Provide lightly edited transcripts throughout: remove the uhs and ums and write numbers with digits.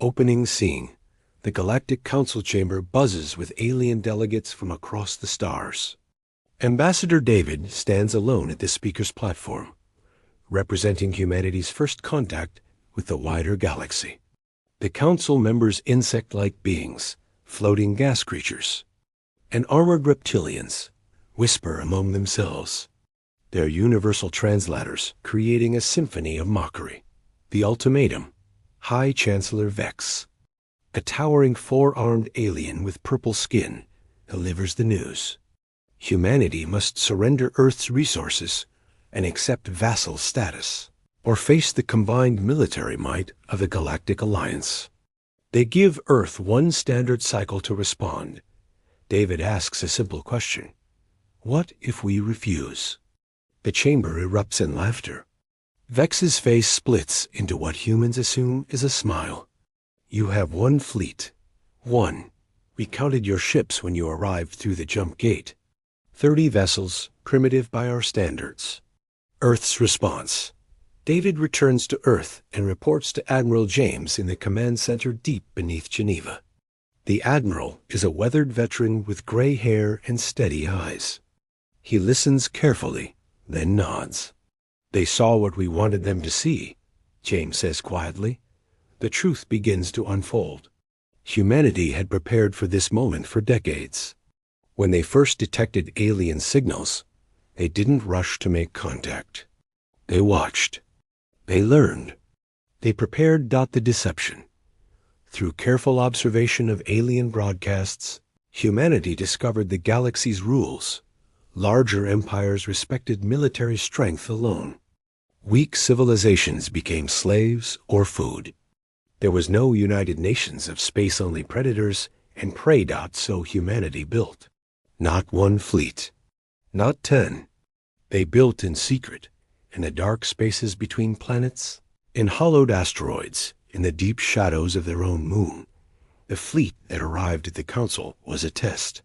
Opening scene. The Galactic Council chamber buzzes with alien delegates from across the stars. Ambassador David stands alone at the speaker's platform, representing humanity's first contact with the wider galaxy. The council members insect-like beings, floating gas creatures, and armored reptilians whisper among themselves, their universal translators creating a symphony of mockery. The ultimatum: High Chancellor Vex, a towering four-armed alien with purple skin, delivers the news. Humanity must surrender Earth's resources and accept vassal status, or face the combined military might of the Galactic Alliance. They give Earth one standard cycle to respond. David asks a simple question: what if we refuse? The chamber erupts in laughter. Vex's face splits into what humans assume is a smile. You have one fleet. One. We counted your ships when you arrived through the jump gate. 30 vessels, primitive by our standards. Earth's response. David returns to Earth and reports to Admiral James in the command center deep beneath Geneva. The Admiral is a weathered veteran with gray hair and steady eyes. He listens carefully, then nods. They saw what we wanted them to see, James says quietly. The truth begins to unfold. Humanity had prepared for this moment for decades. When they first detected alien signals, they didn't rush to make contact. They watched. They learned. They prepared. The deception. Through careful observation of alien broadcasts, humanity discovered the galaxy's rules. Larger empires respected military strength alone. Weak civilizations became slaves or food. There was no United Nations of space-only predators and prey. So humanity built. Not one fleet. Not 10. They built in secret, in the dark spaces between planets, in hollowed asteroids, in the deep shadows of their own moon. The fleet that arrived at the Council was a test.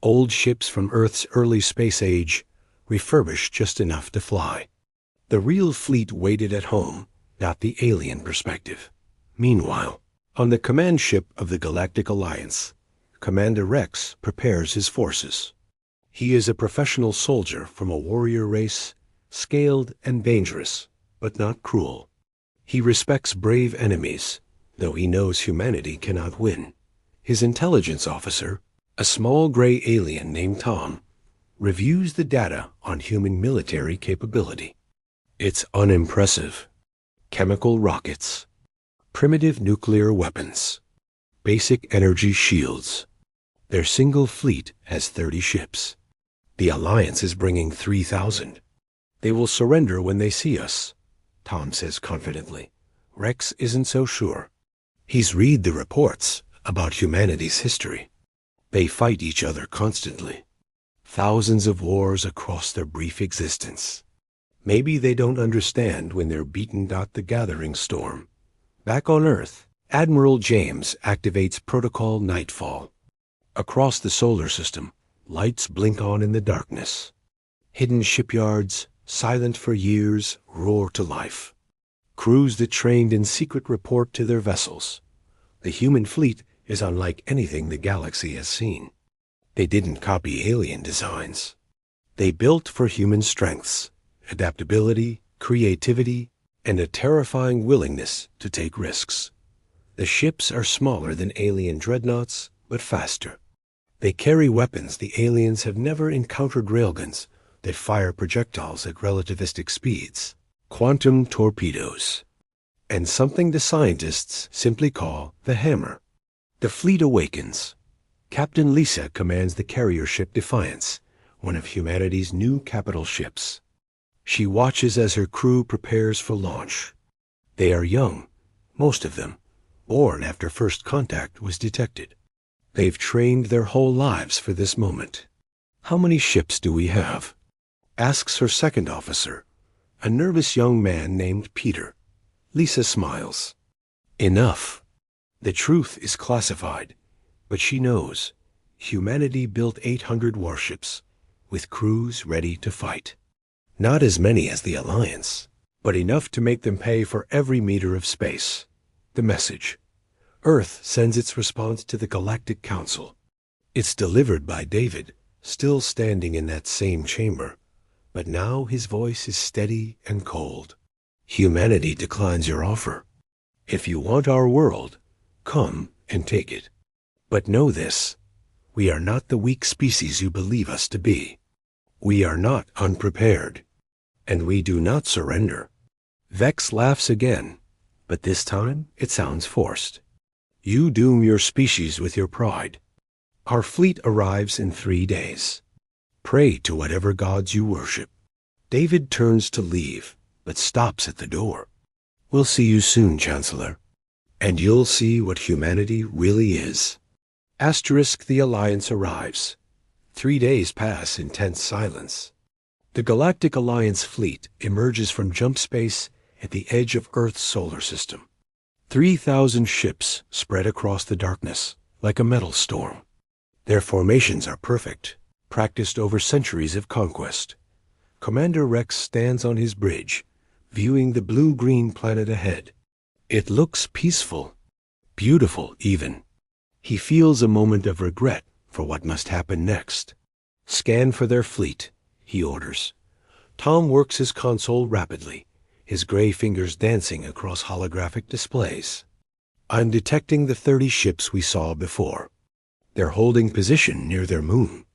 Old ships from Earth's early space age, refurbished just enough to fly. The real fleet waited at home, not the alien perspective. Meanwhile, on the command ship of the Galactic Alliance, Commander Rex prepares his forces. He is a professional soldier from a warrior race, scaled and dangerous, but not cruel. He respects brave enemies, though he knows humanity cannot win. His intelligence officer, a small gray alien named Tom, reviews the data on human military capability. It's unimpressive. Chemical rockets, primitive nuclear weapons, basic energy shields. Their single fleet has 30 ships. The Alliance is bringing 3,000. They will surrender when they see us, Tom says confidently. Rex isn't so sure. He's read the reports about humanity's history. They fight each other constantly. Thousands of wars across their brief existence. Maybe they don't understand when they're beaten. The gathering storm. Back on Earth, Admiral James activates Protocol Nightfall. Across the solar system, lights blink on in the darkness. Hidden shipyards, silent for years, roar to life. Crews that trained in secret report to their vessels. The human fleet is unlike anything the galaxy has seen. They didn't copy alien designs. They built for human strengths, adaptability, creativity, and a terrifying willingness to take risks. The ships are smaller than alien dreadnoughts, but faster. They carry weapons the aliens have never encountered: railguns that fire projectiles at relativistic speeds, quantum torpedoes, and something the scientists simply call the hammer. The fleet awakens. Captain Lisa commands the carrier ship Defiance, one of humanity's new capital ships. She watches as her crew prepares for launch. They are young, most of them, born after first contact was detected. They've trained their whole lives for this moment. How many ships do we have? Asks her second officer, a nervous young man named Peter. Lisa smiles. Enough. The truth is classified, but she knows. Humanity built 800 warships, with crews ready to fight. Not as many as the Alliance, but enough to make them pay for every meter of space. The message: Earth sends its response to the Galactic Council. It's delivered by David, still standing in that same chamber, but now his voice is steady and cold. Humanity declines your offer. If you want our world, come and take it. But know this, we are not the weak species you believe us to be. We are not unprepared, and we do not surrender. Vex laughs again, but this time it sounds forced. You doom your species with your pride. Our fleet arrives in 3 days. Pray to whatever gods you worship. David turns to leave, but stops at the door. We'll see you soon, Chancellor, and you'll see what humanity really is. Asterisk the Alliance arrives. 3 days pass in tense silence. The Galactic Alliance fleet emerges from jump space at the edge of Earth's solar system. 3,000 ships spread across the darkness like a metal storm. Their formations are perfect, practiced over centuries of conquest. Commander Rex stands on his bridge, viewing the blue-green planet ahead. It looks peaceful, beautiful even. He feels a moment of regret for what must happen next. Scan for their fleet, he orders. Tom works his console rapidly, his gray fingers dancing across holographic displays. I'm detecting the 30 ships we saw before. They're holding position near their moon.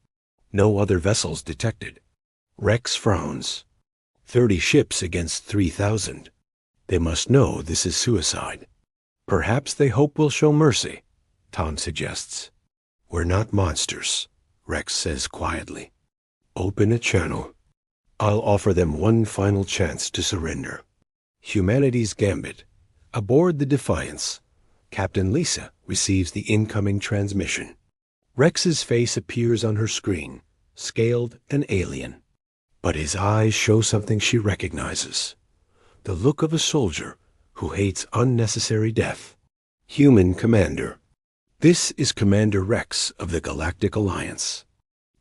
No other vessels detected. Rex frowns. 30 ships against 3,000. They must know this is suicide. Perhaps they hope we'll show mercy, Tom suggests. We're not monsters, Rex says quietly. Open a channel. I'll offer them one final chance to surrender. Humanity's Gambit. Aboard the Defiance, Captain Lisa receives the incoming transmission. Rex's face appears on her screen, scaled and alien. But his eyes show something she recognizes. The look of a soldier who hates unnecessary death. Human Commander. This is Commander Rex of the Galactic Alliance.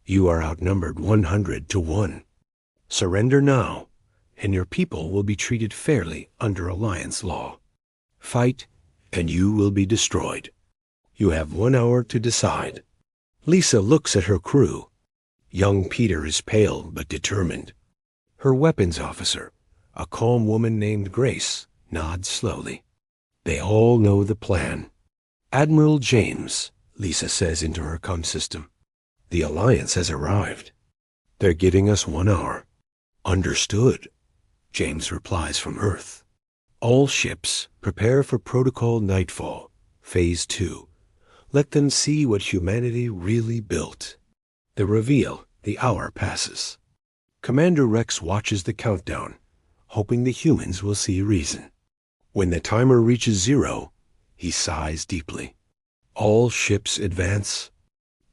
You are outnumbered 100 to 1. Surrender now, and your people will be treated fairly under Alliance law. Fight, and you will be destroyed. You have 1 hour to decide. Lisa looks at her crew. Young Peter is pale but determined. Her weapons officer, a calm woman named Grace, nods slowly. They all know the plan. Admiral James, Lisa says into her comm system. The Alliance has arrived. They're giving us 1 hour. Understood, James replies from Earth. All ships prepare for Protocol Nightfall, Phase 2. Let them see what humanity really built. The reveal, the hour passes. Commander Rex watches the countdown, hoping the humans will see reason. When the timer reaches 0, he sighs deeply. All ships advance.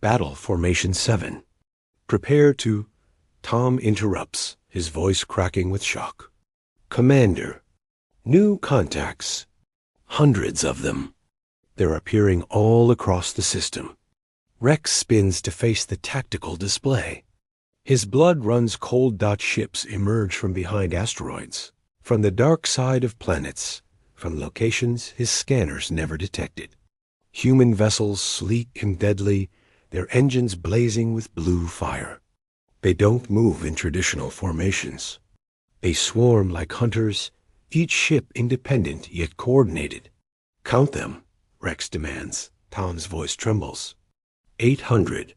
Battle Formation 7. Prepare to... Tom interrupts, his voice cracking with shock. Commander, new contacts. Hundreds of them. They're appearing all across the system. Rex spins to face the tactical display. His blood runs cold. Ships emerge from behind asteroids, from the dark side of planets, from locations his scanners never detected. Human vessels sleek and deadly, their engines blazing with blue fire. They don't move in traditional formations. They swarm like hunters, each ship independent yet coordinated. Count them, Rex demands. Tom's voice trembles. 800.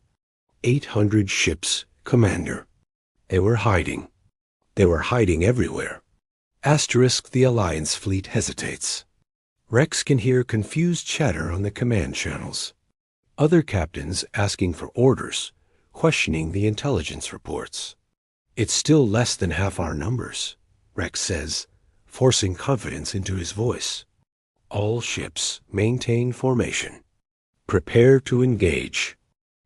800 ships, Commander. They were hiding. They were hiding everywhere. Asterisk the Alliance fleet hesitates. Rex can hear confused chatter on the command channels. Other captains asking for orders, questioning the intelligence reports. It's still less than half our numbers, Rex says, forcing confidence into his voice. All ships maintain formation. Prepare to engage.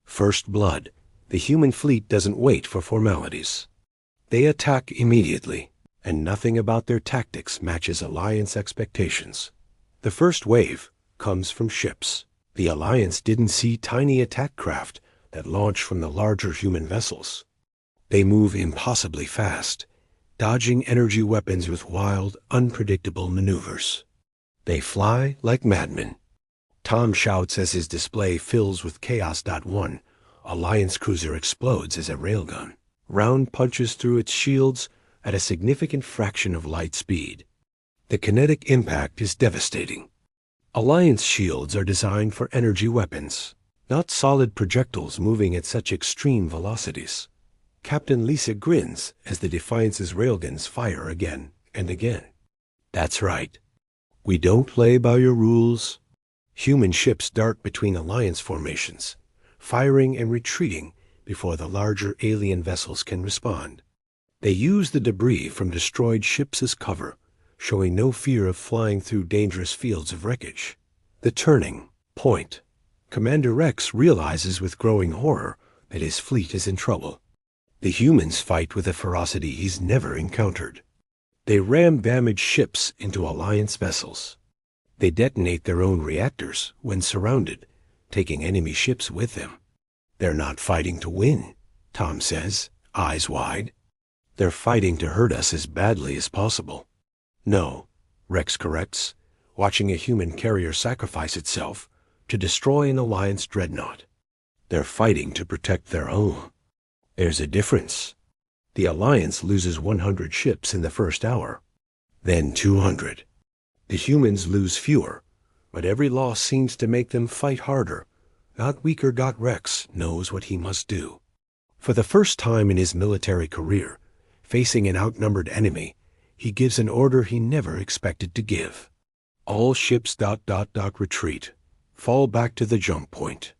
First blood. The human fleet doesn't wait for formalities. They attack immediately, and nothing about their tactics matches Alliance expectations. The first wave comes from ships. The Alliance didn't see tiny attack craft that launch from the larger human vessels. They move impossibly fast, dodging energy weapons with wild, unpredictable maneuvers. They fly like madmen. Tom shouts as his display fills with chaos. One Alliance cruiser explodes as a railgun. Round punches through its shields at a significant fraction of light speed. The kinetic impact is devastating. Alliance shields are designed for energy weapons, not solid projectiles moving at such extreme velocities. Captain Lisa grins as the Defiance's railguns fire again and again. That's right. We don't play by your rules. Human ships dart between Alliance formations, firing and retreating before the larger alien vessels can respond. They use the debris from destroyed ships as cover, showing no fear of flying through dangerous fields of wreckage. The turning point. Commander Rex realizes with growing horror that his fleet is in trouble. The humans fight with a ferocity he's never encountered. They ram damaged ships into Alliance vessels. They detonate their own reactors when surrounded, taking enemy ships with them. They're not fighting to win, Tom says, eyes wide. They're fighting to hurt us as badly as possible. No, Rex corrects, watching a human carrier sacrifice itself to destroy an Alliance dreadnought. They're fighting to protect their own. There's a difference. The Alliance loses 100 ships in the first hour, then 200. The humans lose fewer, but every loss seems to make them fight harder. Not weaker. Rex knows what he must do. For the first time in his military career, facing an outnumbered enemy, he gives an order he never expected to give. All ships ... retreat. Fall back to the jump point.